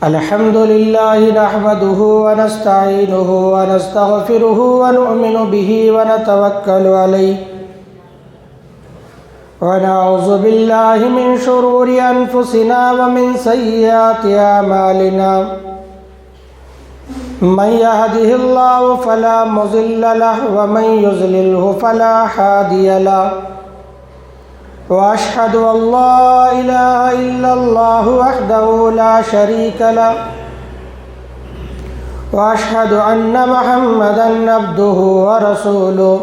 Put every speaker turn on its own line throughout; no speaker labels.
الحمد لله نحمده ونستعينه ونستغفره ونؤمن به ونتوكل عليه ونعوذ بالله من شرور أنفسنا ومن سيئات أعمالنا من يهده الله فلا مضل له ومن يضلله فلا هادي له وأشهد أن لا إله إلا الله وحده لا شريك له وأشهد أن محمدًا عبده ورسوله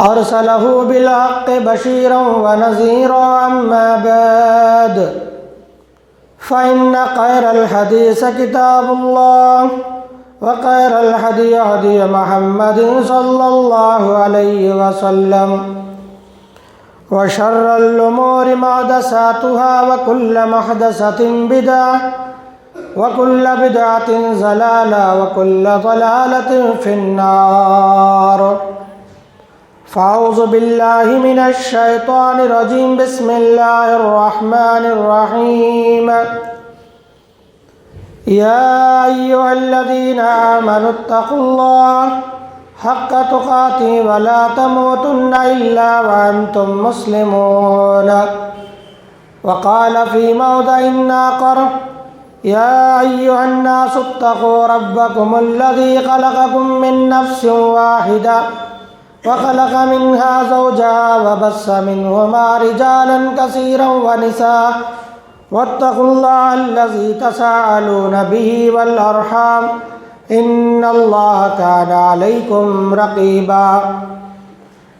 أرسله بالحق بشيرا ونذيرا أما بعد فإن خير الحديث كتاب الله وخير الهدي هدي محمد صلى الله عليه وسلم وشر الأمور محدثاتها وكل محدثة بدعة وكل بدعة ضلالة وكل ضلالة في النار فأعوذ بالله من الشيطان الرجيم بسم الله الرحمن الرحيم يا أيها الذين آمنوا اتقوا الله حق تقاته ولا تموتن إلا وأنتم مسلمون وقال في موضع آخر يا أيها الناس اتقوا ربكم الذي خلقكم من نفس واحدة وخلق منها زوجها وبث منهما رجالا كثيرا ونساء واتقوا الله الذي تساءلون به والأرحام إن الله كان عليكم رقيبا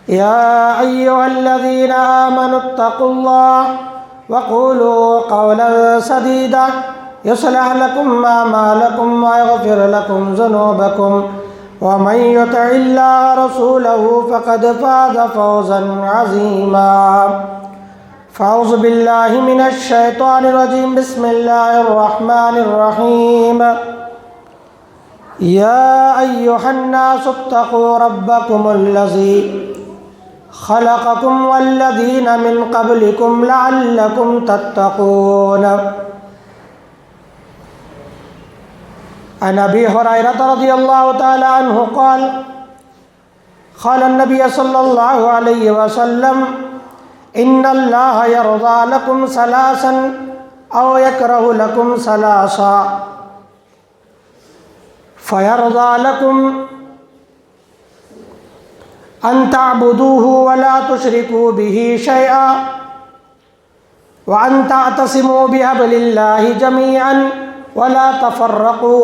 يا أيها الذين آمنوا اتقوا الله وقولوا قولا سديدا يصلح لكم أعمالكم ويغفر لكم ذنوبكم ومن يطع الله ورسوله فقد فاز فوزا عظيما فأعوذ بالله من الشيطان الرجيم بسم الله الرحمن الرحيم يا أيها الناس اتقوا ربكم الذي خلقكم والذين من قبلكم لعلكم تتقون عن أبي هريرة رضي الله تعالى عنه قال قال النبي صلى الله عليه وسلم إن الله يرضى لكم ثلاثا أو يكره لكم ثلاثا فيرضى لكم أن تعبدوه ولا تشركوا به شيئا وأن تعتصموا بحبل الله جميعا ولا تفرقوا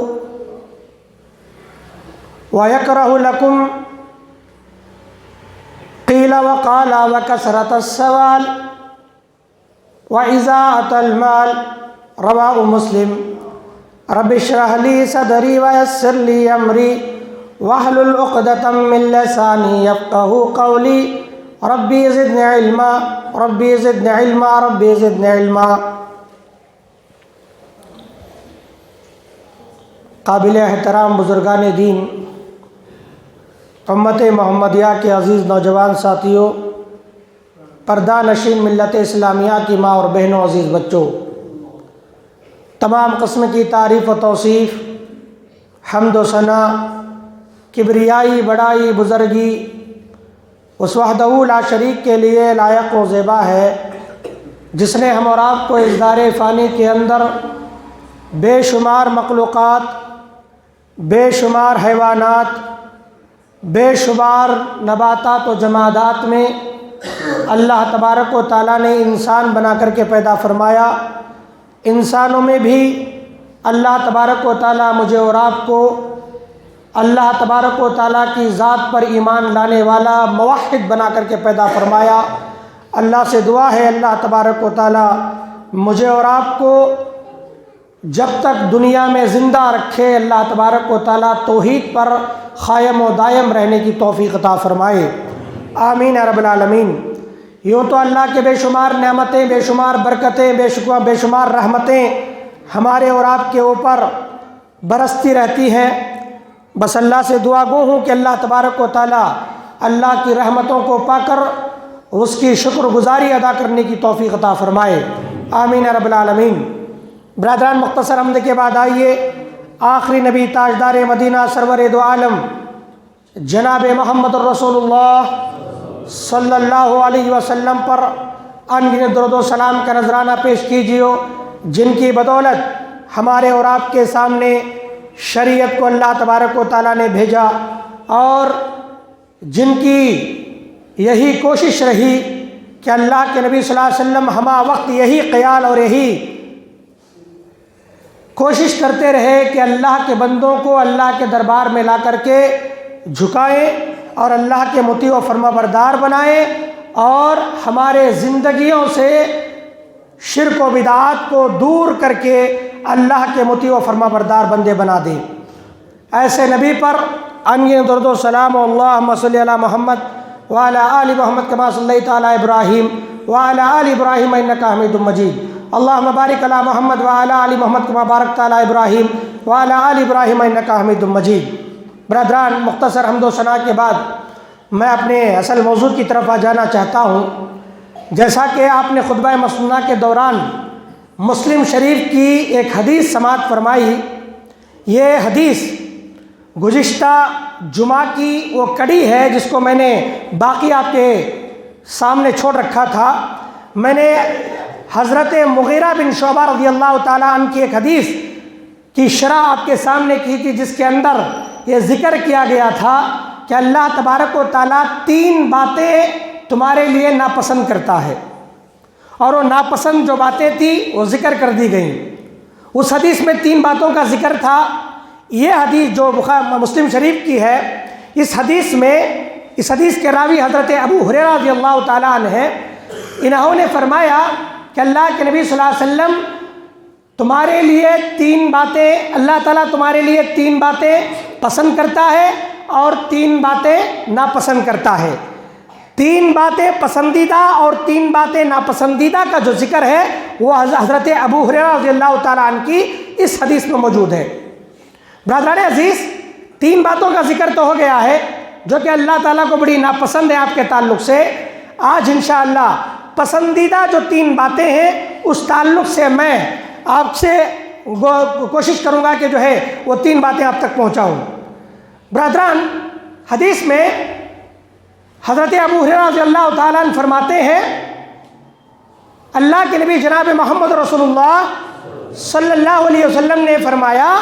ويكره لكم قيل وقال وكثرة السؤال وإضاعة المال رواه مسلم رب اشرح لي صدري ويسر لي أمري واحلل عقدة من لساني يفقهوا قولي ربي زدني علما ربي زدني علما ربي زدني علما قابل احترام بزرگان دین، امت محمدیہ کے عزیز نوجوان ساتھیوں، پردہ نشین ملت اسلامیہ کی ماں اور بہنوں، عزیز بچوں، تمام قسم کی تعریف و توصیف، حمد و ثنا، کبریائی، بڑائی، بزرگی اس وحدہ لا شریک کے لیے لائق و زیبا ہے، جس نے ہم اور آپ کو اس دار فانی کے اندر بے شمار مخلوقات، بے شمار حیوانات، بے شمار نباتات و جمادات میں اللہ تبارک و تعالیٰ نے انسان بنا کر کے پیدا فرمایا۔ انسانوں میں بھی اللہ تبارک و تعالیٰ مجھے اور آپ کو اللہ تبارک و تعالیٰ کی ذات پر ایمان لانے والا موحد بنا کر کے پیدا فرمایا۔ اللہ سے دعا ہے اللہ تبارک و تعالیٰ مجھے اور آپ کو جب تک دنیا میں زندہ رکھے، اللہ تبارک و تعالیٰ توحید پر قائم و دائم رہنے کی توفیق عطا فرمائے، آمین یا رب العالمین۔ یوں تو اللہ کے بے شمار نعمتیں، بے شمار برکتیں، بے شمار رحمتیں ہمارے اور آپ کے اوپر برستی رہتی ہیں، بس اللہ سے دعا گو ہوں کہ اللہ تبارک و تعالیٰ اللہ کی رحمتوں کو پا کر اس کی شکر گزاری ادا کرنے کی توفیق عطا فرمائے، آمین رب العالمین۔ برادران، مختصر حمد کے بعد آئیے آخری نبی تاجدار مدینہ سرور دو عالم جناب محمد الرسول اللہ صلی اللہ علیہ وسلم پر انگنت درود و سلام کا نذرانہ پیش کیجیے، جن کی بدولت ہمارے اور آپ کے سامنے شریعت کو اللہ تبارک و تعالیٰ نے بھیجا، اور جن کی یہی کوشش رہی کہ اللہ کے نبی صلی اللہ علیہ وسلم ہمہ وقت یہی خیال اور یہی کوشش کرتے رہے کہ اللہ کے بندوں کو اللہ کے دربار میں لا کر کے جھکائیں اور اللہ کے مطیع و فرما بردار بنائیں، اور ہمارے زندگیوں سے شرک و بدعات کو دور کر کے اللہ کے مطیع و فرما بردار بندے بنا دیں۔ ایسے نبی پر انگن درود و سلام، اللہم صلی علی محمد وعلی آل محمد کما صلیت علی ابراہیم وعلی آل ابراہیم انک حمید مجید، اللہم بارک علی محمد وعلی آل محمد کما بارکت علی ابراہیم وعلی آل ابراہیم انک حمید مجید۔ برادران، مختصر حمد و ثنا کے بعد میں اپنے اصل موضوع کی طرف جانا چاہتا ہوں۔ جیسا کہ آپ نے خطبہ مسنونہ کے دوران مسلم شریف کی ایک حدیث سماعت فرمائی، یہ حدیث گزشتہ جمعہ کی وہ کڑی ہے جس کو میں نے باقی آپ کے سامنے چھوڑ رکھا تھا۔ میں نے حضرت مغیرہ بن شعبہ رضی اللہ تعالیٰ عنہ کی ایک حدیث کی شرح آپ کے سامنے کی تھی، جس کے اندر یہ ذکر کیا گیا تھا کہ اللہ تبارک و تعالیٰ 3 باتیں تمہارے لیے ناپسند کرتا ہے، اور وہ ناپسند جو باتیں تھیں وہ ذکر کر دی گئیں۔ اس حدیث میں 3 باتوں کا ذکر تھا۔ یہ حدیث جو مسلم شریف کی ہے، اس حدیث کے راوی حضرت ابو ہریرہ رضی اللہ تعالیٰ عنہ ہیں۔ انہوں نے فرمایا کہ اللہ کے نبی صلی اللہ علیہ وسلم تمہارے لیے 3 باتیں، اللہ تعالیٰ تمہارے لیے 3 باتیں پسند کرتا ہے اور 3 باتیں ناپسند کرتا ہے۔ 3 باتیں پسندیدہ اور 3 باتیں ناپسندیدہ کا جو ذکر ہے وہ حضرت ابو ہریرہ رضی اللہ تعالیٰ عنہ کی اس حدیث میں موجود ہے۔ برادران عزیز، 3 باتوں کا ذکر تو ہو گیا ہے جو کہ اللہ تعالیٰ کو بڑی ناپسند ہے آپ کے تعلق سے۔ آج انشاءاللہ پسندیدہ جو 3 باتیں ہیں اس تعلق سے میں آپ سے کوشش کروں گا کہ جو ہے وہ 3 باتیں آپ تک پہنچاؤں۔ برادران، حدیث میں حضرت ابو ہریرہ رضی اللہ تعالیٰ عنہ فرماتے ہیں، اللہ کے نبی جناب محمد رسول اللہ صلی اللہ علیہ وسلم نے فرمایا،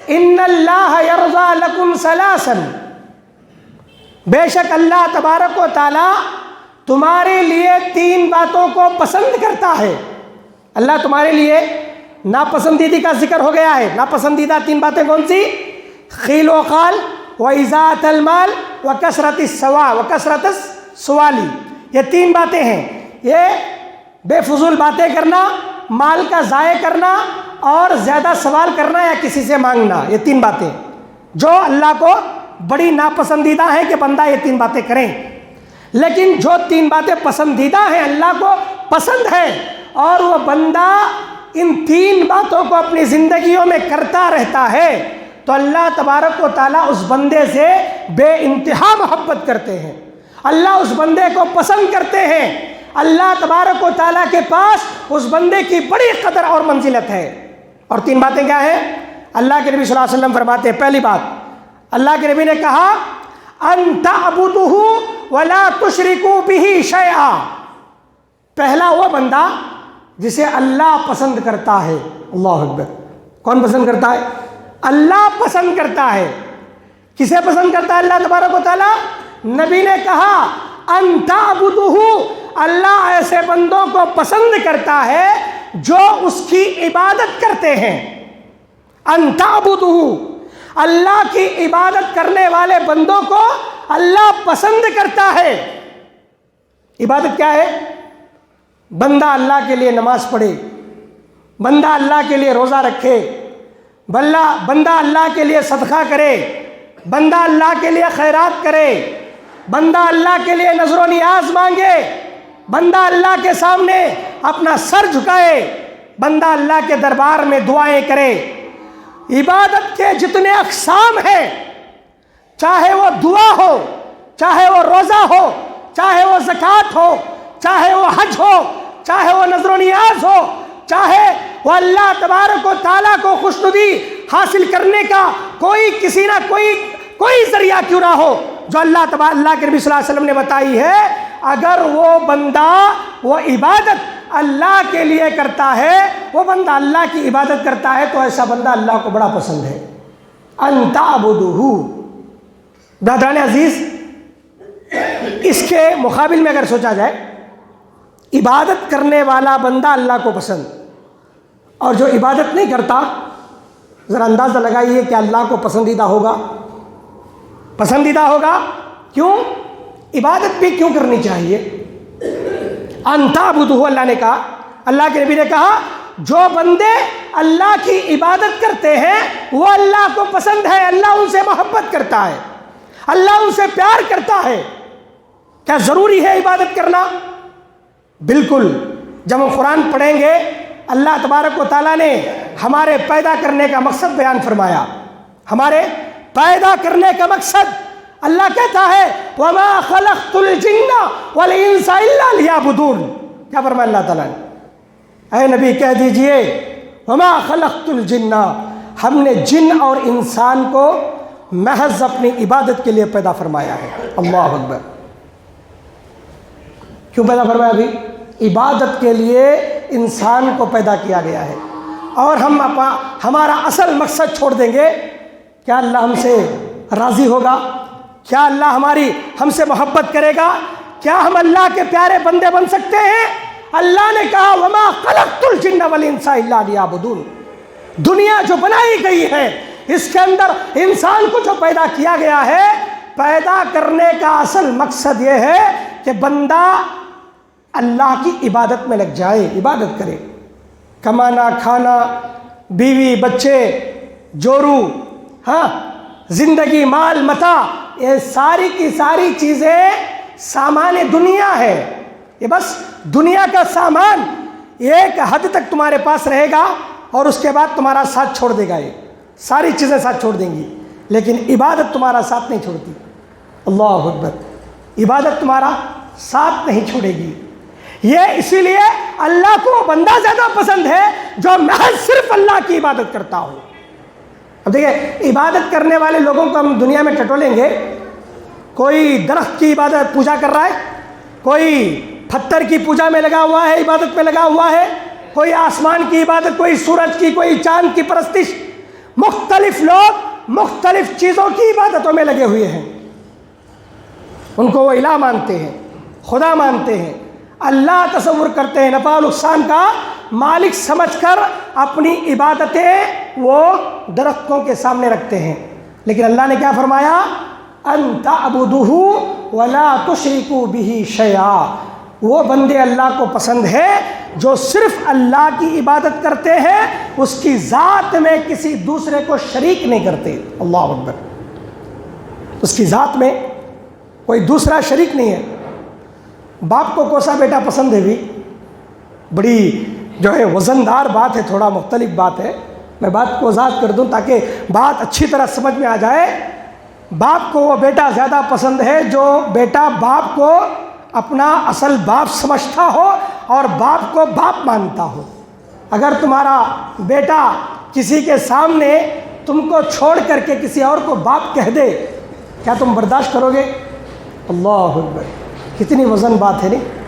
ان اللہ یرضی لکم ثلاثا، بے شک اللہ تبارک و تعالیٰ تمہارے لیے 3 باتوں کو پسند کرتا ہے۔ اللہ تمہارے لیے ناپسندیدی کا ذکر ہو گیا ہے۔ ناپسندیدہ 3 باتیں کون سی؟ خیل و قال وإضاعة المال وکثرت السؤال، یہ 3 باتیں ہیں۔ یہ بے فضول باتیں کرنا، مال کا ضائع کرنا اور زیادہ سوال کرنا یا کسی سے مانگنا، یہ 3 باتیں جو اللہ کو بڑی ناپسندیدہ ہیں کہ بندہ یہ 3 باتیں کریں۔ لیکن جو 3 باتیں پسندیدہ ہیں، اللہ کو پسند ہے، اور وہ بندہ ان 3 باتوں کو اپنی زندگیوں میں کرتا رہتا ہے، تو اللہ تبارک و تعالیٰ اس بندے سے بے انتہا محبت کرتے ہیں، اللہ اس بندے کو پسند کرتے ہیں، اللہ تبارک و تعالیٰ کے پاس اس بندے کی بڑی قدر اور منزلت ہے۔ اور 3 باتیں کیا ہیں؟ اللہ کے نبی صلی اللہ علیہ وسلم فرماتے ہیں، پہلی بات اللہ کے نبی نے کہا، ان تعبدہ ولا تشرکوا بہ شیئا، پہلا وہ بندہ جسے اللہ پسند کرتا ہے۔ اللہ اکبر، کون پسند کرتا ہے؟ اللہ پسند کرتا ہے۔ کسے پسند کرتا ہے اللہ تبارک و تعالیٰ؟ نبی نے کہا ان تعبدہ، اللہ ایسے بندوں کو پسند کرتا ہے جو اس کی عبادت کرتے ہیں۔ ان تعبدہ، اللہ کی عبادت کرنے والے بندوں کو اللہ پسند کرتا ہے۔ عبادت کیا ہے؟ بندہ اللہ کے لیے نماز پڑھے، بندہ اللہ کے لیے روزہ رکھے، بندہ اللہ کے لیے صدقہ کرے، بندہ اللہ کے لیے خیرات کرے، بندہ اللہ کے لیے نظر و نیاز مانگے، بندہ اللہ کے سامنے اپنا سر جھکائے، بندہ اللہ کے دربار میں دعائیں کرے۔ عبادت کے جتنے اقسام ہیں، چاہے وہ دعا ہو، چاہے وہ روزہ ہو، چاہے وہ زکوٰۃ ہو، چاہے وہ حج ہو، چاہے وہ نذر و نیاز ہو، چاہے وہ اللہ تبارک و تعالیٰ کو خوشنودی حاصل کرنے کا کسی نہ کوئی ذریعہ کیوں نہ ہو جو اللہ کے نبی صلی اللہ علیہ وسلم نے بتائی ہے، اگر وہ بندہ وہ عبادت اللہ کے لیے کرتا ہے، وہ بندہ اللہ کی عبادت کرتا ہے، تو ایسا بندہ اللہ کو بڑا پسند ہے۔ ان تعبدہ، برادران عزیز، اس کے مقابل میں اگر سوچا جائے، عبادت کرنے والا بندہ اللہ کو پسند، اور جو عبادت نہیں کرتا، ذرا اندازہ لگائیے کہ اللہ کو پسندیدہ ہوگا؟ کیوں؟ عبادت بھی کیوں کرنی چاہیے؟ ان تعبدہ، اللہ نے کہا، اللہ کے نبی نے کہا، جو بندے اللہ کی عبادت کرتے ہیں وہ اللہ کو پسند ہے، اللہ ان سے محبت کرتا ہے، اللہ ان سے پیار کرتا ہے۔ کیا ضروری ہے عبادت کرنا؟ بالکل۔ جب ہم قرآن پڑھیں گے، اللہ تبارک و تعالیٰ نے ہمارے پیدا کرنے کا مقصد بیان فرمایا۔ ہمارے پیدا کرنے کا مقصد، اللہ کہتا ہے وَمَا خَلَقْتُ الْجِنَّ وَالْإِنسَ إِلَّا لِيَعْبُدُونَ۔ کیا فرمایا اللہ تعالیٰ نے؟ اے نبی کہہ دیجئے وَمَا خَلَقْتُ الْجِنَّ، ہم نے جن اور انسان کو محض اپنی عبادت کے لیے پیدا فرمایا ہے۔ اللہ اکبر۔ کیوں پیدا فرمایا بھی؟ عبادت کے لیے انسان کو پیدا کیا گیا ہے۔ اور ہم ہمارا اصل مقصد چھوڑ دیں گے؟ کیا اللہ ہم سے راضی ہوگا؟ کیا اللہ ہم سے محبت کرے گا؟ کیا ہم اللہ کے پیارے بندے بن سکتے ہیں؟ اللہ نے کہا وَمَا خَلَقْتُ الْجِنَّ وَالْإِنسَ إِلَّا لِيَعْبُدُونَ۔ دنیا جو بنائی گئی ہے، اس کے اندر انسان کو جو پیدا کیا گیا ہے، پیدا کرنے کا اصل مقصد یہ ہے کہ بندہ اللہ کی عبادت میں لگ جائے، عبادت کرے۔ کمانا، کھانا، بیوی، بچے، جورو، زندگی، مال، متاع، یہ ساری کی ساری چیزیں سامان دنیا ہے۔ یہ بس دنیا کا سامان ایک حد تک تمہارے پاس رہے گا اور اس کے بعد تمہارا ساتھ چھوڑ دے گا۔ یہ ساری چیزیں ساتھ چھوڑ دیں گی، لیکن عبادت تمہارا ساتھ نہیں چھوڑتی۔ اللہ اکبر۔ عبادت تمہارا ساتھ نہیں چھوڑے گی۔ یہ اسی لیے اللہ کو وہ بندہ زیادہ پسند ہے جو محض صرف اللہ کی عبادت کرتا ہو۔ اب دیکھیں، عبادت کرنے والے لوگوں کو ہم دنیا میں ٹٹولیں گے۔ کوئی درخت کی عبادت پوجا کر رہا ہے، کوئی پتھر کی پوجا میں لگا ہوا ہے، عبادت میں لگا ہوا ہے، کوئی آسمان کی عبادت، کوئی سورج کی، کوئی چاند کی پرستش۔ مختلف لوگ مختلف چیزوں کی عبادتوں میں لگے ہوئے ہیں۔ ان کو وہ الہ مانتے ہیں، خدا مانتے ہیں، اللہ تصور کرتے ہیں، نفع و نقصان کا مالک سمجھ کر اپنی عبادتیں وہ درختوں کے سامنے رکھتے ہیں۔ لیکن اللہ نے کیا فرمایا؟ ان تعبدوہ ولا تشرکوا بہ شیئا۔ وہ بندے اللہ کو پسند ہے جو صرف اللہ کی عبادت کرتے ہیں، اس کی ذات میں کسی دوسرے کو شریک نہیں کرتے۔ اللہ اکبر۔ اس کی ذات میں کوئی دوسرا شریک نہیں ہے۔ باپ کو کوسا بیٹا پسند ہے بھی؟ بڑی جو ہے وزندار بات ہے، تھوڑا مختلف بات ہے۔ میں بات کو وضاحت کر دوں تاکہ بات اچھی طرح سمجھ میں آ جائے۔ باپ کو وہ بیٹا زیادہ پسند ہے جو بیٹا باپ کو اپنا اصل باپ سمجھتا ہو اور باپ کو باپ مانتا ہو۔ اگر تمہارا بیٹا کسی کے سامنے تم کو چھوڑ کر کے کسی اور کو باپ کہہ دے، کیا تم برداشت کرو گے؟ اللہ اکبر، کتنی وزن بات ہے نہیں؟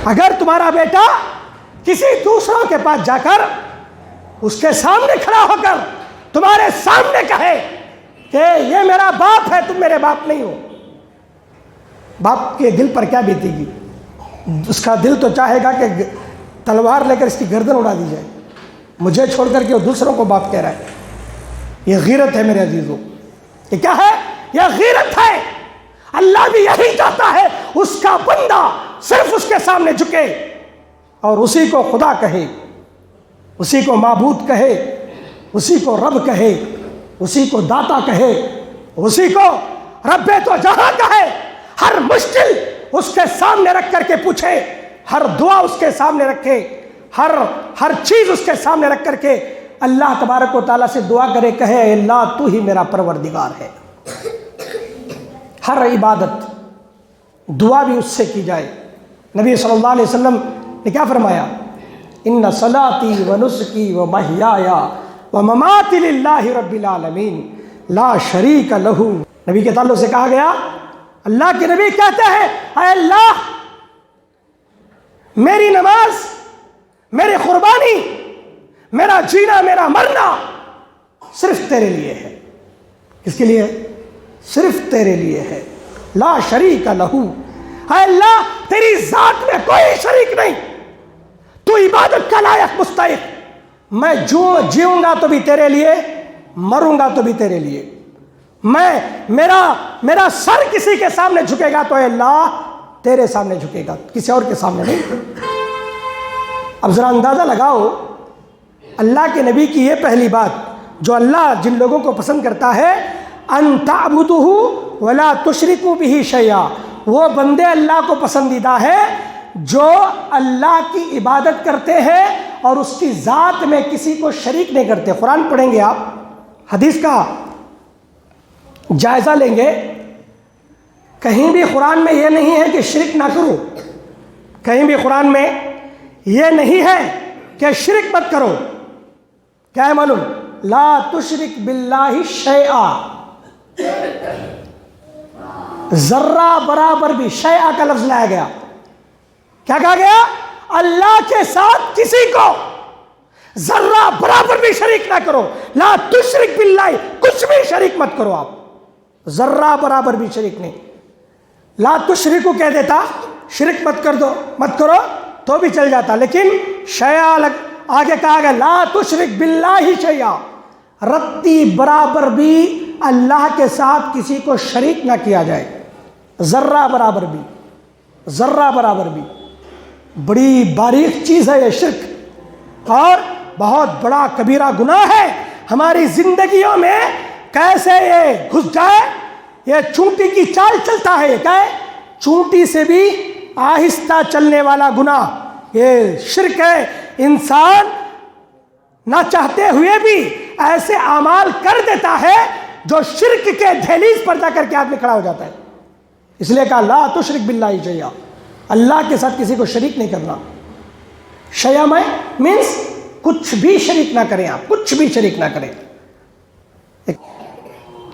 اگر تمہارا بیٹا کسی دوسروں کے پاس جا کر اس کے سامنے کھڑا ہو کر تمہارے سامنے کہے کہ یہ میرا باپ ہے، تم میرے باپ نہیں ہو، باپ کے دل پر کیا بیتے گی؟ اس کا دل تو چاہے گا کہ تلوار لے کر اس کی گردن اڑا دی جائے۔ مجھے چھوڑ کر کے وہ دوسروں کو باپ کہہ رہا ہے۔ یہ غیرت ہے میرے عزیزوں۔ یہ کیا ہے؟ یہ غیرت ہے۔ اللہ بھی یہی چاہتا ہے اس کا بندہ صرف اس کے سامنے جھکے اور اسی کو خدا کہے، اسی کو معبود کہے، اسی کو رب کہے، اسی کو داتا کہے، اسی کو رب تو جہاں کہے۔ ہر مشکل اس کے سامنے رکھ کر کے پوچھے، ہر دعا اس کے سامنے رکھے، ہر چیز اس کے سامنے رکھ کر کے اللہ تبارک و تعالیٰ سے دعا کرے، کہے اللہ تو ہی میرا پروردگار ہے۔ ہر عبادت دعا بھی اس سے کی جائے۔ نبی صلی اللہ علیہ وسلم نے کیا فرمایا؟ ان صلاتی و نسکی و محیای و مماتی للہ رب العالمین لا شریک لہ۔ نبی کے تعلق سے کہا گیا، اللہ کے نبی کہتے ہیں، اے اللہ میری نماز، میری قربانی، میرا جینا، میرا مرنا صرف تیرے لیے ہے۔ کس کے لیے؟ صرف تیرے لیے ہے۔ لا شریک لہ، اے اللہ تیری ذات میں کوئی شریک نہیں، تو عبادت کا لائق مستحق۔ میں جیوں گا تو بھی تیرے لیے، مروں گا تو بھی تیرے لیے۔ میرا سر کسی کے سامنے جھکے گا تو اے اللہ تیرے سامنے جھکے گا، کسی اور کے سامنے نہیں۔ اب ذرا اندازہ لگاؤ، اللہ کے نبی کی یہ پہلی بات جو اللہ جن لوگوں کو پسند کرتا ہے، ان تعبدوہ ولا تشرکوا بہ شیئا، وہ بندے اللہ کو پسندیدہ ہے جو اللہ کی عبادت کرتے ہیں اور اس کی ذات میں کسی کو شریک نہیں کرتے۔ قرآن پڑھیں گے، آپ حدیث کا جائزہ لیں گے، کہیں بھی قرآن میں یہ نہیں ہے کہ شرک نہ کرو، کہیں بھی قرآن میں یہ نہیں ہے کہ شرک مت کرو۔ کیا ہے معلوم؟ لا تشرک باللہ شیئا، ذرہ برابر بھی، شیئا کا لفظ لایا گیا۔ کیا کہا گیا؟ اللہ کے ساتھ کسی کو ذرہ برابر بھی شریک نہ کرو۔ لا تشرک باللہ، کچھ بھی شریک مت کرو، آپ ذرہ برابر بھی شریک نہیں۔ لا تشرکو کہہ دیتا، شرک مت کرو تو بھی چل جاتا، لیکن شیئا آگے کہا گیا لا تشرک باللہ شیئا، رتی برابر بھی اللہ کے ساتھ کسی کو شریک نہ کیا جائے، ذرہ برابر بھی، ذرہ برابر بھی۔ بڑی باریک چیز ہے یہ شرک، اور بہت بڑا کبیرہ گناہ ہے۔ ہماری زندگیوں میں کیسے یہ گھس جائے، یہ چونٹی کی چال چلتا ہے، کیا ہے؟ چونٹی سے بھی آہستہ چلنے والا گناہ یہ شرک ہے۔ انسان نہ چاہتے ہوئے بھی ایسے اعمال کر دیتا ہے جو شرک کے دہلیز پر جا کر کے آدمی کھڑا ہو جاتا ہے۔ اس لیے کہا لا تشرک باللہ شیئا، اللہ کے ساتھ کسی کو شریک نہیں کرنا۔ شیئا میں مینس کچھ بھی شریک نہ کریں، آپ کچھ بھی شریک نہ کریں۔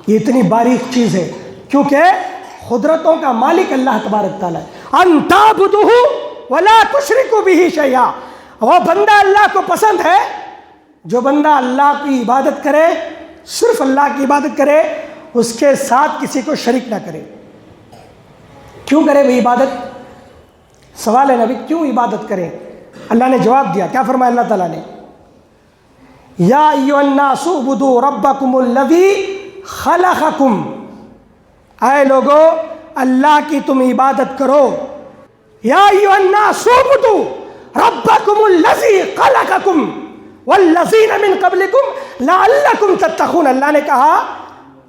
یہ اتنی باریک چیز ہے کیونکہ قدرتوں کا مالک اللہ تبارک تعالیٰ ہے۔ ان تعبدوہ ولا تشرکوا بہ شیئا، وہ بندہ اللہ کو پسند ہے جو بندہ اللہ کی عبادت کرے، صرف اللہ کی عبادت کرے، اس کے ساتھ کسی کو شریک نہ کرے۔ کیوں کرے وہ عبادت؟ سوال ہے نبی، کیوں عبادت کریں؟ اللہ نے جواب دیا، کیا فرمایا اللہ تعالیٰ نے؟ یا ایھا الناس اعبدوا ربکم الذی خلقکم، اے لوگو اللہ کی تم عبادت کرو۔ یا ایھا الناس اعبدوا ربکم الذی خلقکم والذین من قبلکم لعلکم تتقون، اللہ نے کہا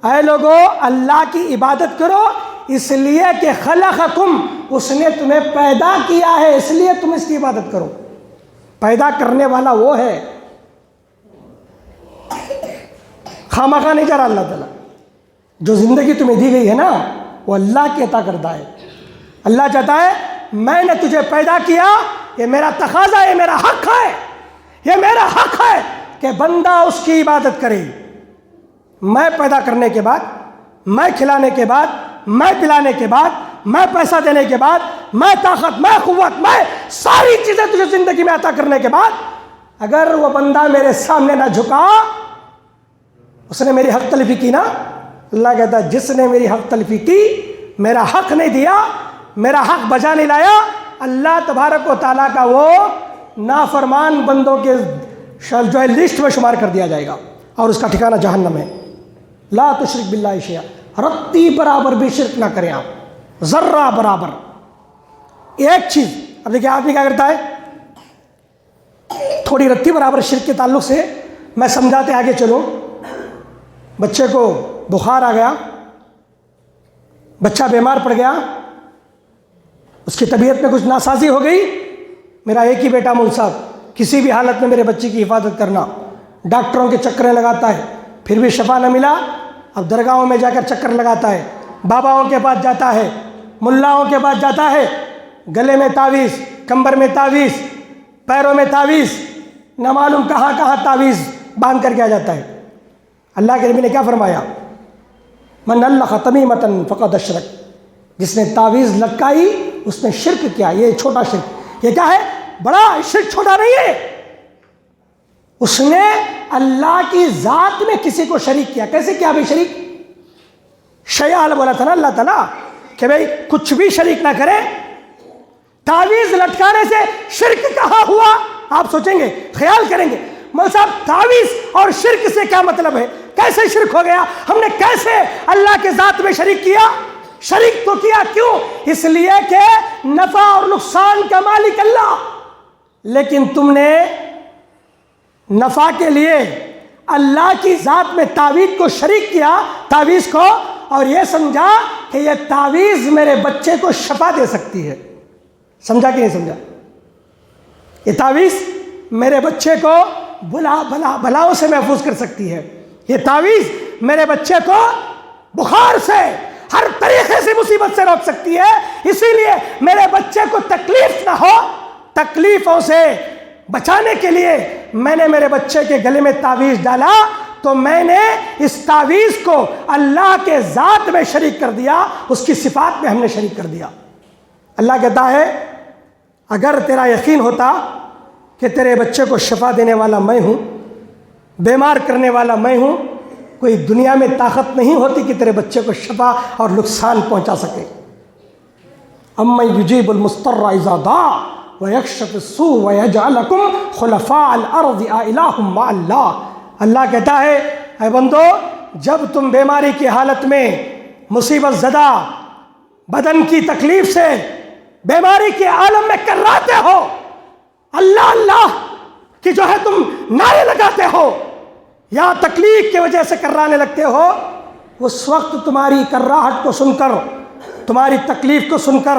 اے لوگو اللہ کی عبادت کرو اس لیے کہ خلقکم، اس نے تمہیں پیدا کیا ہے، اس لیے تم اس کی عبادت کرو۔ پیدا کرنے والا وہ ہے، خامخواہ نہیں چاہ رہا اللہ تعالیٰ۔ جو زندگی تمہیں دی گئی ہے نا وہ اللہ کی عطا کردہ ہے۔ اللہ چاہتا ہے میں نے تجھے پیدا کیا، یہ میرا تقاضا ہے، یہ میرا حق ہے، یہ میرا حق ہے کہ بندہ اس کی عبادت کرے۔ میں پیدا کرنے کے بعد، میں کھلانے کے بعد، میں پلانے کے بعد، میں پیسہ دینے کے بعد، میں طاقت، میں قوت، میں ساری چیزیں تجھے زندگی میں عطا کرنے کے بعد اگر وہ بندہ میرے سامنے نہ جھکا، اس نے میری حق تلفی کی نا، اللہ کہتا ہے جس نے میری حق تلفی کی، میرا حق نہیں دیا، میرا حق بجا نہیں لایا، اللہ تبارک و تعالیٰ کا وہ نافرمان بندوں کے جو ہے لسٹ میں شمار کر دیا جائے گا اور اس کا ٹھکانہ جہنم ہے۔ لا تشرک باللہ شیئا، رتی برابر بھی شرک نہ کریں آپ، ذرہ برابر۔ ایک چیز، اب دیکھیں آدمی کیا کرتا ہے، تھوڑی رتی برابر شرک کے تعلق سے میں سمجھاتے آگے چلوں۔ بچے کو بخار آ گیا، بچہ بیمار پڑ گیا، اس کی طبیعت میں کچھ ناسازی ہو گئی، میرا ایک ہی بیٹا مول صاحب کسی بھی حالت میں میرے بچے کی حفاظت کرنا، ڈاکٹروں کے چکریں لگاتا ہے، پھر بھی شفا نہ ملا، اب درگاہوں میں جا کر چکر لگاتا ہے، باباؤں کے پاس جاتا ہے، ملاؤں کے پاس جاتا ہے، گلے میں تعویذ، کمبر میں تعویذ، پیروں میں تعویذ، نہ معلوم کہاں کہاں تعویذ باندھ کر کے آ جاتا ہے۔ اللہ کے نبی نے کیا فرمایا؟ من علق تمیمۃ فقد اشرک، جس نے تعویذ لٹکائی اس نے شرک کیا۔ یہ چھوٹا شرک، یہ کیا ہے؟ بڑا شرک، چھوٹا نہیں ہے۔ اس نے اللہ کی ذات میں کسی کو شریک کیا۔ کیسے کیا بھائی شریک؟ شیال بولا تھا نا اللہ تعالیٰ کہ بھائی کچھ بھی شریک نہ کرے۔ تعویذ لٹکانے سے شرک کہاں ہوا؟ آپ سوچیں گے، خیال کریں گے، مول صاحب تعویذ اور شرک سے کیا مطلب ہے؟ کیسے شرک ہو گیا؟ ہم نے کیسے اللہ کے ذات میں شریک کیا؟ شریک تو کیا کیوں؟ اس لیے کہ نفع اور نقصان کا مالک اللہ، لیکن تم نے نفع کے لیے اللہ کی ذات میں تعویذ کو شریک کیا، تعویذ کو، اور یہ سمجھا کہ یہ تعویذ میرے بچے کو شفا دے سکتی ہے۔ سمجھا کہ نہیں سمجھا؟ یہ تعویذ میرے بچے کو بلاؤں سے محفوظ کر سکتی ہے، یہ تعویذ میرے بچے کو بخار سے، ہر طریقے سے مصیبت سے روک سکتی ہے۔ اسی لیے میرے بچے کو تکلیف نہ ہو، تکلیفوں سے بچانے کے لیے میں نے میرے بچے کے گلے میں تعویذ ڈالا، تو میں نے اس تعویذ کو اللہ کے ذات میں شریک کر دیا، اس کی صفات میں ہم نے شریک کر دیا۔ اللہ کہتا ہے اگر تیرا یقین ہوتا کہ تیرے بچے کو شفا دینے والا میں ہوں، بیمار کرنے والا میں ہوں، کوئی دنیا میں طاقت نہیں ہوتی کہ تیرے بچے کو شفا اور نقصان پہنچا سکے۔ امن یجیب المضطر اذا دعا ویکشف السوء ویجعلکم خلفاء الارض االہ مع اللہ۔ اللہ کہتا ہے اے بندو، جب تم بیماری کی حالت میں، مصیبت زدہ بدن کی تکلیف سے، بیماری کے عالم میں کراتے ہو، اللہ اللہ کہ جو ہے تم نعرے لگاتے ہو یا تکلیف کی وجہ سے کرانے لگتے ہو، اس وقت تمہاری کراہٹ کو سن کر، تمہاری تکلیف کو سن کر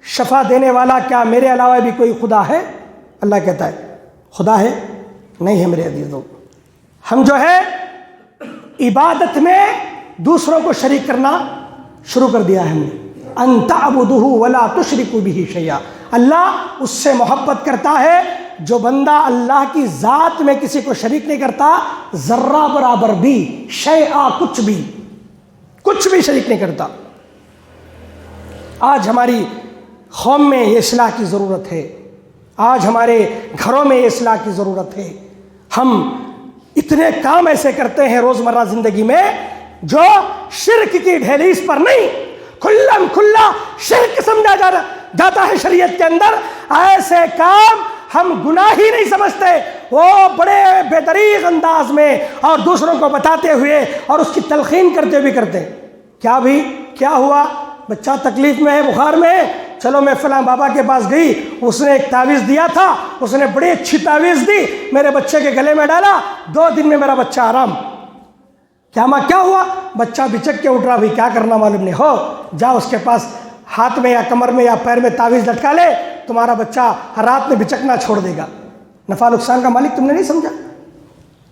شفا دینے والا کیا میرے علاوہ بھی کوئی خدا ہے؟ اللہ کہتا ہے خدا ہے؟ نہیں ہے میرے عزیزوں۔ ہم جو ہے عبادت میں دوسروں کو شریک کرنا شروع کر دیا ہے ہم نے۔ ان تعبدوہ ولا تشرکوا بہ شیئا، اللہ اس سے محبت کرتا ہے جو بندہ اللہ کی ذات میں کسی کو شریک نہیں کرتا، ذرہ برابر بھی، شیئا کچھ بھی شریک نہیں کرتا۔ آج ہماری قوم میں یہ اصلاح کی ضرورت ہے، آج ہمارے گھروں میں یہ اصلاح کی ضرورت ہے۔ ہم اتنے کام ایسے کرتے ہیں روزمرہ زندگی میں جو شرک کی دہلیز پر نہیں، کھلا شرک سمجھا جاتا ہے شریعت کے اندر۔ ایسے کام ہم گناہ ہی نہیں سمجھتے، وہ بڑے بہترین انداز میں اور دوسروں کو بتاتے ہوئے اور اس کی تلقین کرتے ہوئے کرتے ہیں۔ کیا بھی کیا ہوا؟ بچہ تکلیف میں ہے، بخار میں ہے، چلو میں فلاں بابا کے پاس گئی، اس نے ایک تعویذ دیا تھا، اس نے بڑی اچھی تعویذ دی، میرے بچے کے گلے میں ڈالا، 2 دن میں میرا بچہ آرام۔ کیا ہوا؟ بچہ بچک کے اٹھ رہا، بھی کیا کرنا معلوم نہیں ہو، جا اس کے پاس ہاتھ میں یا کمر میں یا پیر میں تعویذ لٹکا لے، تمہارا بچہ رات میں بچکنا چھوڑ دے گا۔ نفع نقصان کا مالک تم نے نہیں سمجھا؟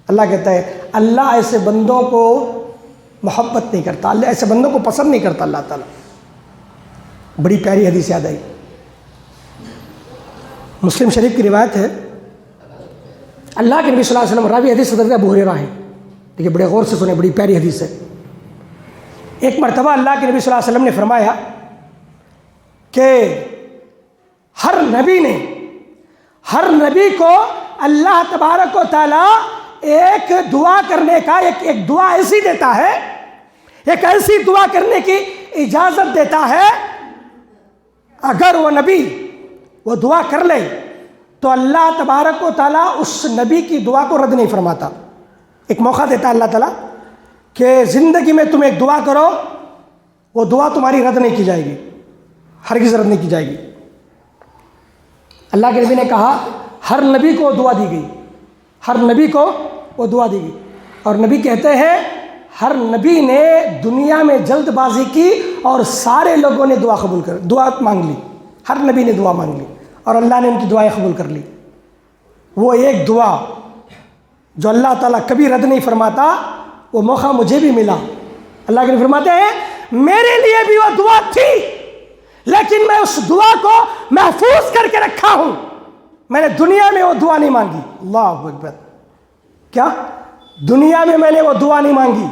اللہ کہتا ہے اللہ ایسے بندوں کو محبت نہیں کرتا، اللہ ایسے بندوں کو پسند نہیں کرتا اللہ تعالیٰ۔ بڑی پیاری حدیث یاد آئی، مسلم شریف کی روایت ہے، اللہ کے نبی صلی اللہ علیہ وسلم، راوی حدیث حضرت ابو ہریرہ ہیں، دیکھیے بڑے غور سے سنیں، بڑی پیاری حدیث ہے۔ ایک مرتبہ اللہ کے نبی صلی اللہ علیہ وسلم نے فرمایا کہ ہر نبی کو اللہ تبارک و تعالیٰ ایک دعا کرنے کا ایک دعا ایسی دیتا ہے، ایک ایسی دعا کرنے کی اجازت دیتا ہے، اگر وہ نبی وہ دعا کر لے تو اللہ تبارک و تعالیٰ اس نبی کی دعا کو رد نہیں فرماتا۔ ایک موقع دیتا ہے اللہ تعالیٰ کہ زندگی میں تم ایک دعا کرو، وہ دعا تمہاری رد نہیں کی جائے گی، ہرگز رد نہیں کی جائے گی۔ اللہ کے نبی نے کہا ہر نبی کو دعا دی گئی، ہر نبی کو وہ دعا دی گئی، اور نبی کہتے ہیں ہر نبی نے دنیا میں جلد بازی کی اور سارے لوگوں نے دعا مانگ لی، ہر نبی نے دعا مانگ لی اور اللہ نے ان کی دعائیں قبول کر لی۔ وہ ایک دعا جو اللہ تعالیٰ کبھی رد نہیں فرماتا، وہ موقع مجھے بھی ملا۔ اللہ کے نبی فرماتے ہیں میرے لیے بھی وہ دعا تھی لیکن میں اس دعا کو محفوظ کر کے رکھا ہوں. میں نے دنیا میں وہ دعا نہیں مانگی. اللہ اکبر. کیا دنیا میں میں نے وہ دعا نہیں مانگی؟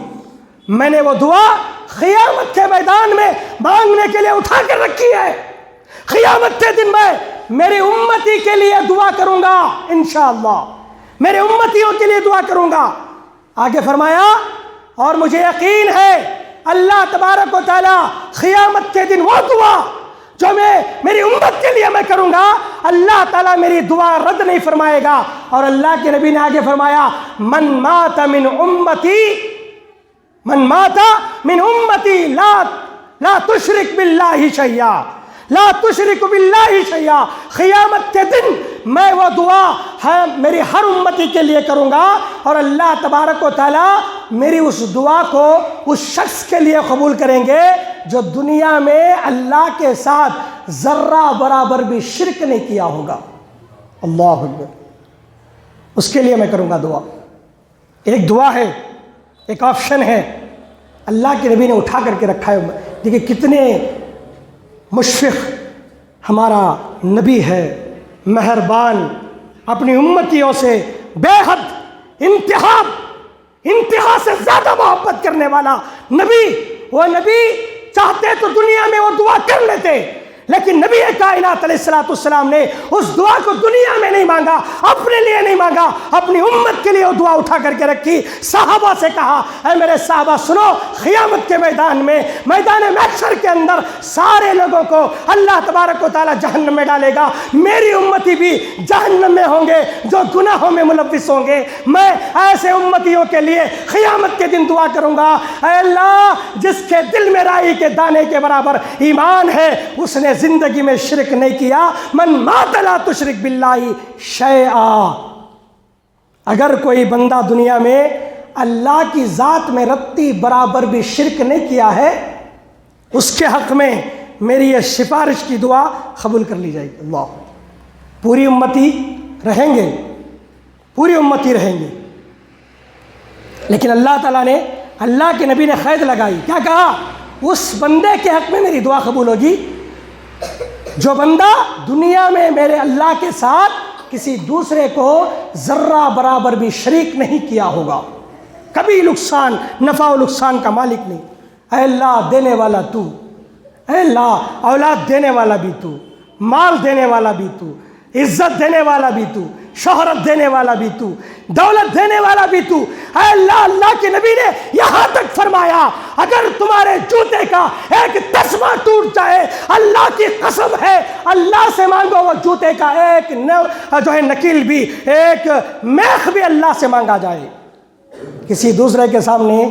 میں نے وہ دعا قیامت کے میدان میں مانگنے کے لیے اٹھا کر رکھی ہے. قیامت کے دن میں میری امتی کے لیے دعا کروں گا انشاءاللہ. میرے امتیوں کے لیے دعا کروں گا. آگے فرمایا اور مجھے یقین ہے اللہ تبارک و تعالی قیامت کے دن وہ دعا جو میری امت کے لیے میں کروں گا اللہ تعالیٰ میری دعا رد نہیں فرمائے گا. اور اللہ کے نبی نے آگے فرمایا من مات من امتی لا تشرک باللہ شیئا لا تشرک باللہ شیئا. قیامت کے دن میں وہ دعا میری ہر امتی کے لیے کروں گا اور اللہ تبارک و تعالیٰ میری اس دعا کو اس شخص کے لیے قبول کریں گے جو دنیا میں اللہ کے ساتھ ذرہ برابر بھی شرک نہیں کیا ہوگا. اللہ اکبر. اس کے لیے میں کروں گا دعا. ایک دعا ہے, ایک آپشن ہے, اللہ کے نبی نے اٹھا کر کے رکھا ہے. دیکھیے کتنے مشفق ہمارا نبی ہے, مہربان, اپنی امتیوں سے بے حد انتہا سے زیادہ محبت کرنے والا نبی. وہ نبی چاہتے تو دنیا میں وہ دعا کر لیتے, لیکن نبی کائنات علیہ الصلوۃ والسلام نے اس دعا کو دنیا میں نہیں مانگا, اپنے لیے نہیں مانگا, اپنی امت کے لیے وہ دعا اٹھا کر کے رکھی. صحابہ سے کہا اے میرے صحابہ سنو, قیامت کے میدان میں میدان محشر کے اندر سارے لوگوں کو اللہ تبارک و تعالی جہنم میں ڈالے گا. میری امتی بھی جہنم میں ہوں گے جو گناہوں میں ملوث ہوں گے. میں ایسے امتیوں کے لیے قیامت کے دن دعا کروں گا اے اللہ جس کے دل میں رائی کے دانے کے برابر ایمان ہے اس نے زندگی میں شرک نہیں کیا. من مات لا تشرک باللہ شیئا. اگر کوئی بندہ دنیا میں اللہ کی ذات میں رتی برابر بھی شرک نہیں کیا ہے اس کے حق میں میری یہ سفارش کی دعا قبول کر لی جائے گی. اللہ, پوری امتی رہیں گے, پوری امتی رہیں گے, لیکن اللہ تعالیٰ نے, اللہ کے نبی نے قید لگائی. کیا کہا؟ اس بندے کے حق میں میری دعا قبول ہوگی جو بندہ دنیا میں میرے اللہ کے ساتھ کسی دوسرے کو ذرہ برابر بھی شریک نہیں کیا ہوگا, کبھی نفع و نقصان کا مالک نہیں. اے اللہ دینے والا تو, اے اللہ اولاد دینے والا بھی تو, مال دینے والا بھی تو, عزت دینے والا بھی تو, شہرت دینے والا بھی تو, دولت دینے والا بھی تو. اے اللہ, اللہ کے نبی نے یہاں تک فرمایا اگر تمہارے جوتے کا ایک تسمہ ٹوٹ جائے, اللہ کی قسم ہے اللہ سے مانگو وہ جوتے کا ایک جو ہے نکیل بھی, ایک میخ بھی اللہ سے مانگا جائے, کسی دوسرے کے سامنے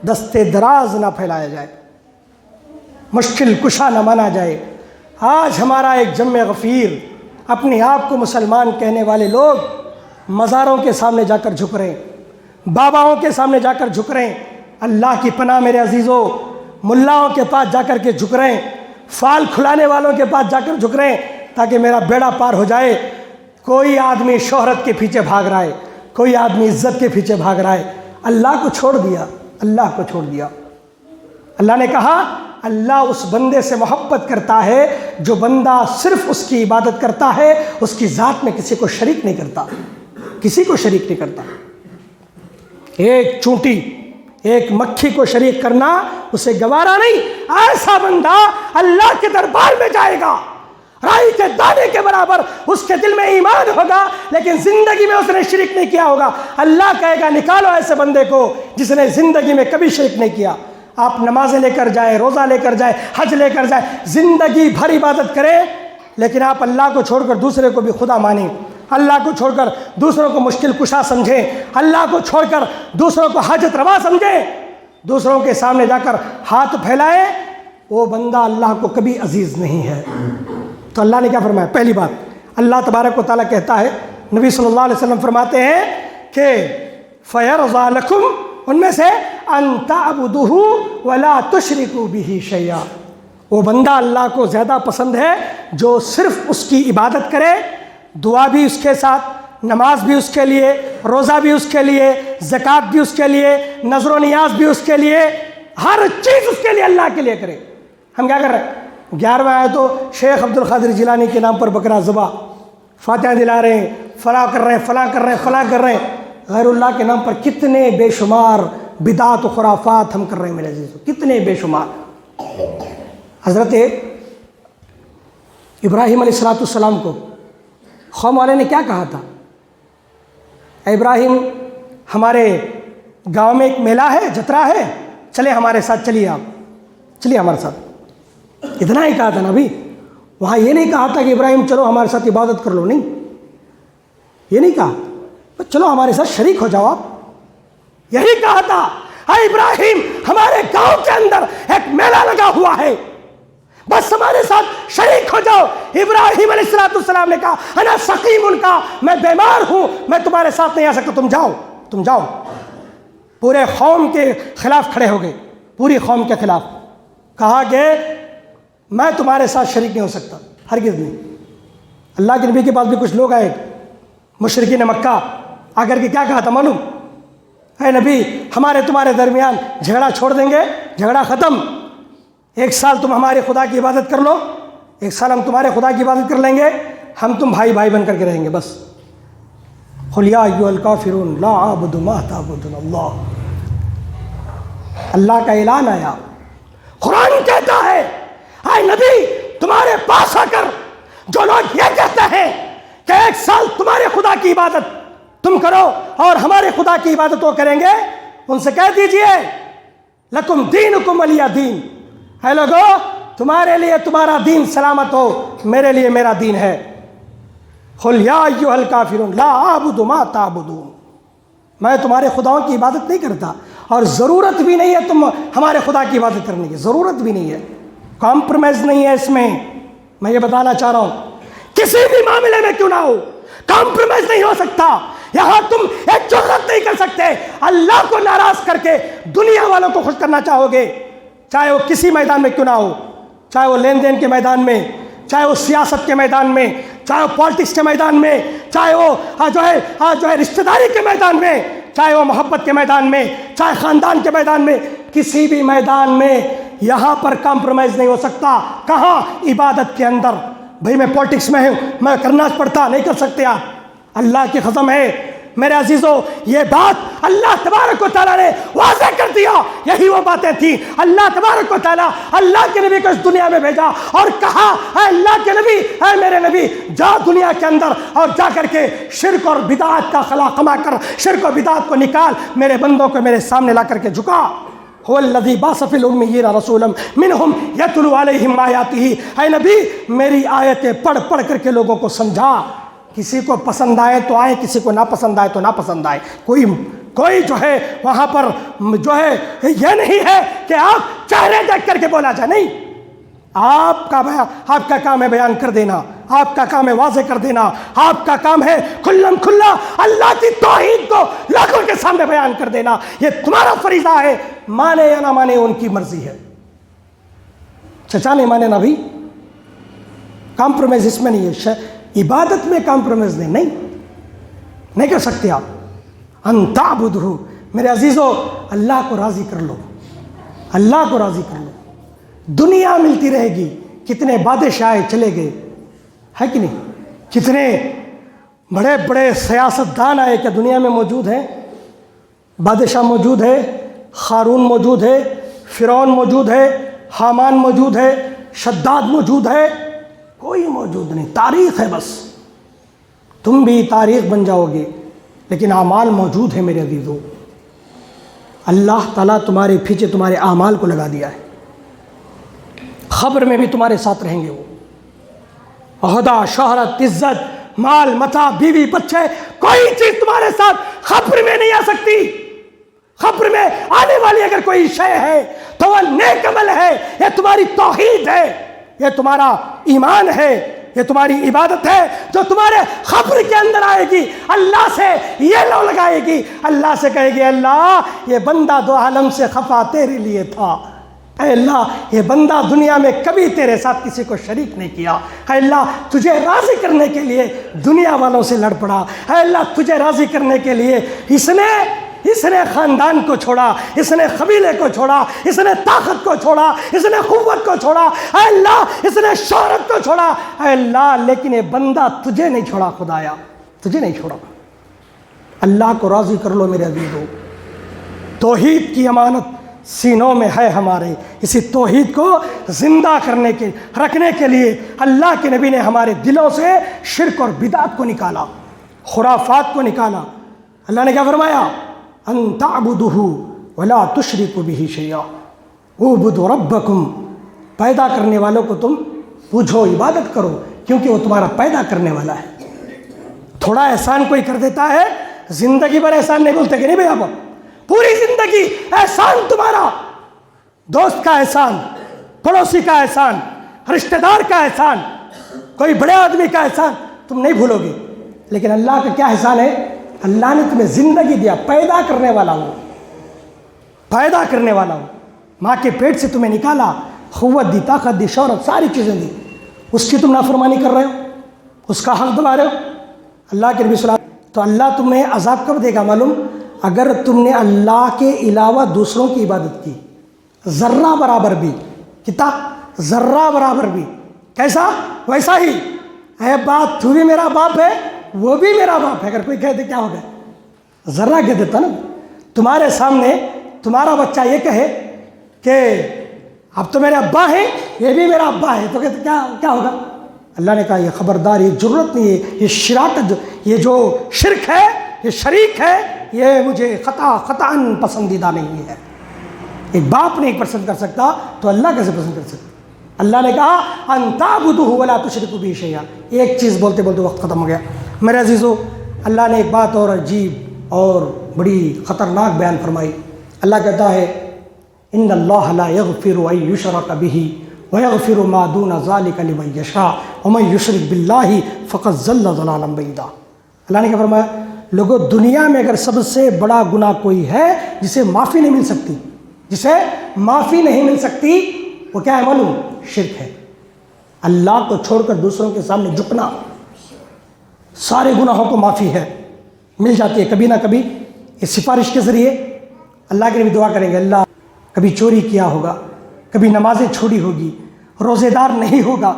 دستے دراز نہ پھیلایا جائے, مشکل کشا نہ مانا جائے. آج ہمارا ایک جمع غفیر اپنے آپ کو مسلمان کہنے والے لوگ مزاروں کے سامنے جا کر جھک رہے ہیں, باباؤں کے سامنے جا کر جھک رہے ہیں. اللہ کی پناہ میرے عزیزوں, ملاؤں کے پاس جا کر کے جھک رہے ہیں, فال کھلانے والوں کے پاس جا کر جھک رہے ہیں تاکہ میرا بیڑا پار ہو جائے. کوئی آدمی شہرت کے پیچھے بھاگ رہا ہے, کوئی آدمی عزت کے پیچھے بھاگ رہا ہے. اللہ کو چھوڑ دیا, اللہ کو چھوڑ دیا. اللہ نے کہا اللہ اس بندے سے محبت کرتا ہے جو بندہ صرف اس کی عبادت کرتا ہے, اس کی ذات میں کسی کو شریک نہیں کرتا, کسی کو شریک نہیں کرتا. ایک چونٹی, ایک مکھی کو شریک کرنا اسے گوارا نہیں. ایسا بندہ اللہ کے دربار میں جائے گا, رائی کے دانے کے برابر اس کے دل میں ایمان ہوگا لیکن زندگی میں اس نے شرک نہیں کیا ہوگا. اللہ کہے گا نکالو ایسے بندے کو جس نے زندگی میں کبھی شرک نہیں کیا. آپ نمازیں لے کر جائیں, روزہ لے کر جائیں, حج لے کر جائیں, زندگی بھر عبادت کریں, لیکن آپ اللہ کو چھوڑ کر دوسرے کو بھی خدا مانیں, اللہ کو چھوڑ کر دوسروں کو مشکل کشا سمجھیں, اللہ کو چھوڑ کر دوسروں کو حاجت روا سمجھیں, دوسروں کے سامنے جا کر ہاتھ پھیلائیں, وہ بندہ اللہ کو کبھی عزیز نہیں ہے. تو اللہ نے کیا فرمایا؟ پہلی بات اللہ تبارک و تعالیٰ کہتا ہے, نبی صلی اللہ علیہ وسلم فرماتے ہیں کہ فَيَرْضَى لَكُمْ, ان میں سے ان تعبدوہ ولا تشرکوا بہ شیئا. وہ بندہ اللہ کو زیادہ پسند ہے جو صرف اس کی عبادت کرے, دعا بھی اس کے ساتھ, نماز بھی اس کے لیے, روزہ بھی اس کے لیے, زکوٰۃ بھی اس کے لیے, نذر و نیاز بھی اس کے لیے, ہر چیز اس کے لیے اللہ کے لیے کرے. ہم کیا کر رہے ہیں؟ 11واں آئے تو شیخ عبد القادر جیلانی کے نام پر بکرا ذبح، فاتحہ دلا رہے ہیں، فلاں کر رہے ہیں، فلاں کر رہے ہیں، فلاں کر رہے ہیں، غیر اللہ کے نام پر کتنے بے شمار بدعات و خرافات ہم کر رہے ہیں میرے عزیزو، کتنے بے شمار۔ حضرت ابراہیم علیہ السلام کو قوم والے نے کیا کہا تھا؟ اے ابراہیم، ہمارے گاؤں میں ایک میلہ ہے، جترا ہے، چلے ہمارے ساتھ، چلیے آپ، چلیے ہمارے ساتھ، اتنا ہی کہا تھا نا ابھی۔ وہاں یہ نہیں کہا تھا کہ ابراہیم چلو ہمارے ساتھ عبادت کر لو، نہیں، یہ نہیں کہا، چلو ہمارے ساتھ شریک ہو جاؤ آپ، یہی کہا تھا اے ابراہیم ہمارے گاؤں کے اندر ایک میلہ لگا ہوا ہے، بس ہمارے ساتھ شریک ہو جاؤ۔ ابراہیم علیہ السلام نے کہا انا سقیم، ان کا میں بیمار ہوں، میں تمہارے ساتھ نہیں آ سکتا، تم جاؤ۔ پورے قوم کے خلاف کھڑے ہو گئے، پوری قوم کے خلاف، کہا کہ میں تمہارے ساتھ شریک نہیں ہو سکتا، ہرگز نہیں۔ اللہ کے نبی کے پاس بھی کچھ لوگ آئے، مشرکین مکہ، آ کر کے کیا کہا تھا معلوم؟ اے نبی ہمارے تمہارے درمیان جھگڑا چھوڑ دیں گے، جھگڑا ختم، 1 سال تم ہمارے خدا کی عبادت کر لو، 1 سال ہم تمہارے خدا کی عبادت کر لیں گے، ہم تم بھائی بھائی بن کر کے رہیں گے، بس۔ قل یا ایھا الکافرون لا اعبد ما تعبدون، اللہ کا اعلان آیا، قرآن کہتا ہے اے نبی تمہارے پاس آ کر جو لوگ یہ کہتے ہیں کہ 1 سال تمہارے خدا کی عبادت تم کرو اور ہمارے خدا کی عبادت وہ کریں گے، ان سے کہہ دیجئے لکم دینکم ولی دین، اے لوگو تمہارے لیے تمہارا دین سلامت ہو، میرے لیے میرا دین ہے۔ قل یا ایھا الکافرون لا اعبد ما تعبدون، میں تمہارے خداؤں کی عبادت نہیں کرتا، اور ضرورت بھی نہیں ہے تم ہمارے خدا کی عبادت کرنے کی، ضرورت بھی نہیں ہے، کمپرومائز نہیں ہے اس میں۔ میں یہ بتانا چاہ رہا ہوں کسی بھی معاملے میں کیوں نہ ہو، کمپرومائز نہیں ہو سکتا۔ یہاں تم ایک جرأت نہیں کر سکتے اللہ کو ناراض کر کے دنیا والوں کو خوش کرنا چاہو گے، چاہے وہ کسی میدان میں کیوں نہ ہو، چاہے وہ لین دین کے میدان میں، چاہے وہ سیاست کے میدان میں، چاہے وہ پالیٹکس کے میدان میں، چاہے وہ جو ہے رشتہ داری کے میدان میں، چاہے وہ محبت کے میدان میں، چاہے خاندان کے میدان میں، کسی بھی میدان میں یہاں پر کمپرومائز نہیں ہو سکتا۔ کہاں؟ عبادت کے اندر۔ بھئی میں پالیٹکس میں ہوں، میں کرنا پڑتا، نہیں کر سکتے آپ، اللہ کی قسم ہے میرے عزیزو، یہ بات اللہ تبارک و تعالیٰ نے واضح کر دیا، یہی وہ باتیں تھیں۔ اللہ تبارک و تعالیٰ اللہ کے نبی کو اس دنیا میں بھیجا اور کہا اے اللہ کے نبی، اے میرے نبی، جا دنیا کے اندر اور جا کر کے شرک اور بدعات کا خلا کما کر شرک اور بدعات کو نکال، میرے بندوں کو میرے سامنے لا کر کے جھکا۔ هو الذی بعث فی الامیین رسولا منہم یتلو علیہم آیاتہ، اے نبی میری آیتیں پڑھ پڑھ کر کے لوگوں کو سمجھا، کسی کو پسند آئے تو آئے، کسی کو نہ پسند آئے تو نہ پسند آئے، کوئی جو ہے وہاں پر جو ہے یہ نہیں ہے کہ آپ چہرے دیکھ کر کے بولا جائے، نہیں، آپ کا کام ہے بیان کر دینا، آپ کا کام ہے واضح کر دینا، آپ کا کام ہے کھلم کھلا اللہ کی توحید کو لوگوں کے سامنے بیان کر دینا، یہ تمہارا فریضہ ہے، مانے یا نہ مانے ان کی مرضی ہے۔ چچا نے مانے نہ بھی، کمپرومائز اس میں نہیں ہے، عبادت میں کمپرومائز نہیں کر سکتے آپ۔ ان تعبدہ، میرے عزیزو اللہ کو راضی کر لو، اللہ کو راضی کر لو، دنیا ملتی رہے گی۔ کتنے بادشاہ چلے گئے، ہے کہ نہیں؟ کتنے بڑے بڑے سیاستدان آئے کہ دنیا میں موجود ہیں، بادشاہ موجود ہے، قارون موجود ہے، فرعون موجود ہے، حامان موجود ہے، شداد موجود ہے، کوئی موجود نہیں، تاریخ ہے بس، تم بھی تاریخ بن جاؤ گے، لیکن اعمال موجود ہیں میرے عزیزو۔ اللہ تعالیٰ تمہارے پیچھے تمہارے اعمال کو لگا دیا ہے، خبر میں بھی تمہارے ساتھ رہیں گے وہ، عہدہ، شہرت، عزت، مال، متاع، بیوی، بچے، کوئی چیز تمہارے ساتھ خبر میں نہیں آ سکتی۔ خبر میں آنے والی اگر کوئی شے ہے تو وہ نیک عمل ہے، یہ تمہاری توحید ہے، یہ تمہارا ایمان ہے، یہ تمہاری عبادت ہے جو تمہارے خبر کے اندر آئے گی، اللہ سے یہ لو لگائے گی، اللہ سے کہے گی اللہ یہ بندہ 2 عالم سے خفا تیرے لیے تھا، اے اللہ یہ بندہ دنیا میں کبھی تیرے ساتھ کسی کو شریک نہیں کیا، اے اللہ تجھے راضی کرنے کے لیے دنیا والوں سے لڑ پڑا، اے اللہ تجھے راضی کرنے کے لیے اس نے اس نے خاندان کو چھوڑا، اس نے قبیلے کو چھوڑا، اس نے طاقت کو چھوڑا، اس نے قوت کو چھوڑا، اے اللہ اس نے شہرت کو چھوڑا، اے اللہ لیکن یہ بندہ تجھے نہیں چھوڑا خدایا، تجھے نہیں چھوڑا۔ اللہ کو راضی کر لو میرے عزیزو، توحید کی امانت سینوں میں ہے ہمارے، اسی توحید کو زندہ کرنے کے رکھنے کے لیے اللہ کے نبی نے ہمارے دلوں سے شرک اور بدعت کو نکالا، خرافات کو نکالا۔ اللہ نے کیا فرمایا؟ ان تعبدوہ ولا تشرکوا بہ شیئا، اعبدوا ربکم، پیدا کرنے والوں کو تم پوجو، عبادت کرو، کیونکہ وہ تمہارا پیدا کرنے والا ہے۔ تھوڑا احسان کوئی کر دیتا ہے، زندگی بھر احسان نہیں بولتے کہ نہیں بھائی، آپ پوری زندگی احسان تمہارا، دوست کا احسان، پڑوسی کا احسان، رشتہ دار کا احسان، کوئی بڑے آدمی کا احسان تم نہیں بھولو گے، لیکن اللہ کا کیا احسان ہے؟ اللہ نے تمہیں زندگی دیا، پیدا کرنے والا ہوں، پیدا کرنے والا ہوں، ماں کے پیٹ سے تمہیں نکالا، قوت دی، طاقت دی، شہرت، ساری چیزیں دی، اس کی تم نافرمانی کر رہے ہو، اس کا حق دبا رہے ہو۔ اللہ کے نبی صلی اللہ علیہ وسلم، تو اللہ تمہیں عذاب کب دے گا معلوم؟ اگر تم نے اللہ کے علاوہ دوسروں کی عبادت کی، ذرہ برابر بھی، کتنا ذرہ برابر بھی، کیسا؟ ویسا ہی، اے باپ تو بھی میرا باپ ہے، وہ بھی میرا باپ ہے، اگر کوئی کہہ دے کیا ہو گیا؟ ذرہ کہہ دیتا نا۔ تمہارے سامنے تمہارا بچہ یہ کہے کہ اب تو میرے ابا ہیں، یہ بھی میرا ابا ہے، تو کہتے کیا ہوگا؟ اللہ نے کہا یہ خبردار، یہ ضرورت نہیں ہے، یہ شراکت، یہ جو شرک ہے، یہ شریک ہے، یہ مجھے قطعاً پسندیدہ نہیں ہے۔ ایک باپ نہیں پسند کر سکتا تو اللہ کیسے پسند کر سکتا؟ اللہ نے کہا ان تعبدوہ ولا تشرکوا بہ شیئا۔ ایک چیز بولتے بولتے وقت ختم ہو گیا میرے عزیزو۔ اللہ نے ایک بات اور عجیب اور بڑی خطرناک بیان فرمائی۔ اللہ کہتا ہے ان اللہ لا یغفر ان یشرک بہ ویغفر ما دون ذلک لمن یشاء ومن یشرک باللہ فقد ضل ضلالا بعیدا۔ اللہ نے کیا فرمایا؟ لوگوں، دنیا میں اگر سب سے بڑا گناہ کوئی ہے جسے معافی نہیں مل سکتی، جسے معافی نہیں مل سکتی، وہ کیا ہے معلوم؟ شرک ہے۔ اللہ کو چھوڑ کر دوسروں کے سامنے جھکنا۔ سارے گناہوں کو معافی ہے، مل جاتی ہے کبھی نہ کبھی، اس سفارش کے ذریعے اللہ کے لیے دعا کریں گے، اللہ کبھی چوری کیا ہوگا، کبھی نمازیں چھوڑی ہوگی، روزے دار نہیں ہوگا،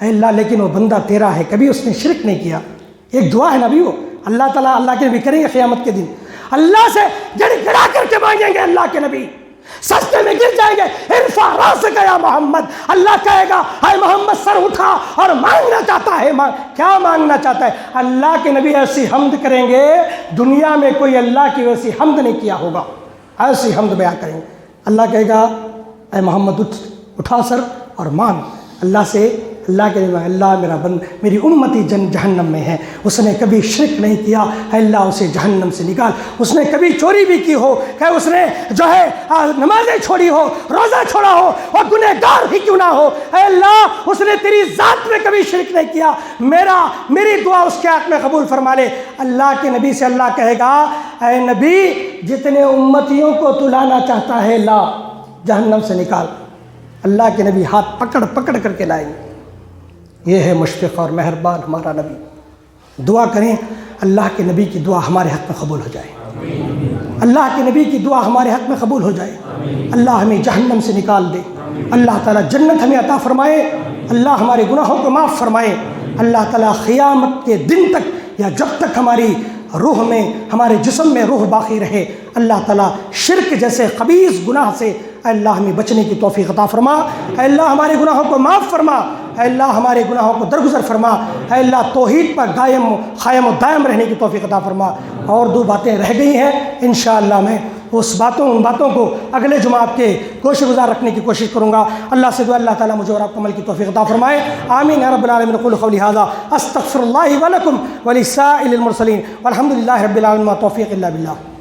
اے اللہ لیکن وہ بندہ تیرا ہے، کبھی اس نے شرک نہیں کیا۔ ایک دعا ہے نبی، وہ اللہ تعالیٰ اللہ کے نبی کریں گے قیامت کے دن، اللہ سے گڑ گڑا کر کے مانگیں گے، اللہ کے نبی سجدے میں گر جائیں گے، ارفع راسک یا محمد، اللہ کہے گا اے محمد سر اٹھا اور مانگنا چاہتا ہے، کیا مانگنا چاہتا ہے؟ اللہ کے نبی ایسی حمد کریں گے دنیا میں کوئی اللہ کی ویسی حمد نہیں کیا ہوگا، ایسی حمد بیان کریں گے۔ اللہ کہے گا اے محمد اٹھا سر اور مانگ اللہ سے۔ اللہ کے نبی، اللہ میرا میری امتی جہنم میں ہے، اس نے کبھی شرک نہیں کیا، اے اللہ اسے جہنم سے نکال۔ اس نے کبھی چوری بھی کی ہو، کہ اس نے جو ہے نمازیں چھوڑی ہو، روزہ چھوڑا ہو، اور گنہگار ہی کیوں نہ ہو، اے اللہ اس نے تیری ذات میں کبھی شرک نہیں کیا، میری دعا اس کے حق میں قبول فرما لے۔ اللہ کے نبی سے اللہ کہے گا اے نبی جتنے امتیوں کو تو لانا چاہتا ہے لا، جہنم سے نکال۔ اللہ کے نبی ہاتھ پکڑ پکڑ کر کے لائیں گے۔ یہ ہے مشفق اور مہربان ہمارا نبی۔ دعا کریں اللہ کے نبی کی دعا ہمارے حق میں قبول ہو جائے، اللہ کے نبی کی دعا ہمارے حق میں قبول ہو جائے، اللہ ہمیں جہنم سے نکال دے، اللہ تعالیٰ جنت ہمیں عطا فرمائے، اللہ ہمارے گناہوں کو معاف فرمائے، اللہ تعالیٰ قیامت کے دن تک یا جب تک ہماری روح میں، ہمارے جسم میں روح باقی رہے، اللہ تعالیٰ شرک جیسے خبیث گناہ سے اے اللہ ہمیں بچنے کی توفیق عطا فرما، اے اللہ ہمارے گناہوں کو معاف فرما، اے اللہ ہمارے گناہوں کو درگزر فرما، اے اللہ توحید پر قائم و دائم رہنے کی توفیق عطا فرما۔ اور دو باتیں رہ گئی ہیں، انشاءاللہ میں ان باتوں کو اگلے جمعہ آپ کے گوشے گزار رکھنے کی کوشش کروں گا۔ اللہ سے دعا اللہ تعالیٰ مجھے اور آپ کو عمل کی توفیق عطا فرمائے، آمین یا رب العالمین۔ اقول قولی ھذا استغفر اللہ ولکم ولسائر المرسلین والحمد للہ رب العالمین، توفیق الا باللہ۔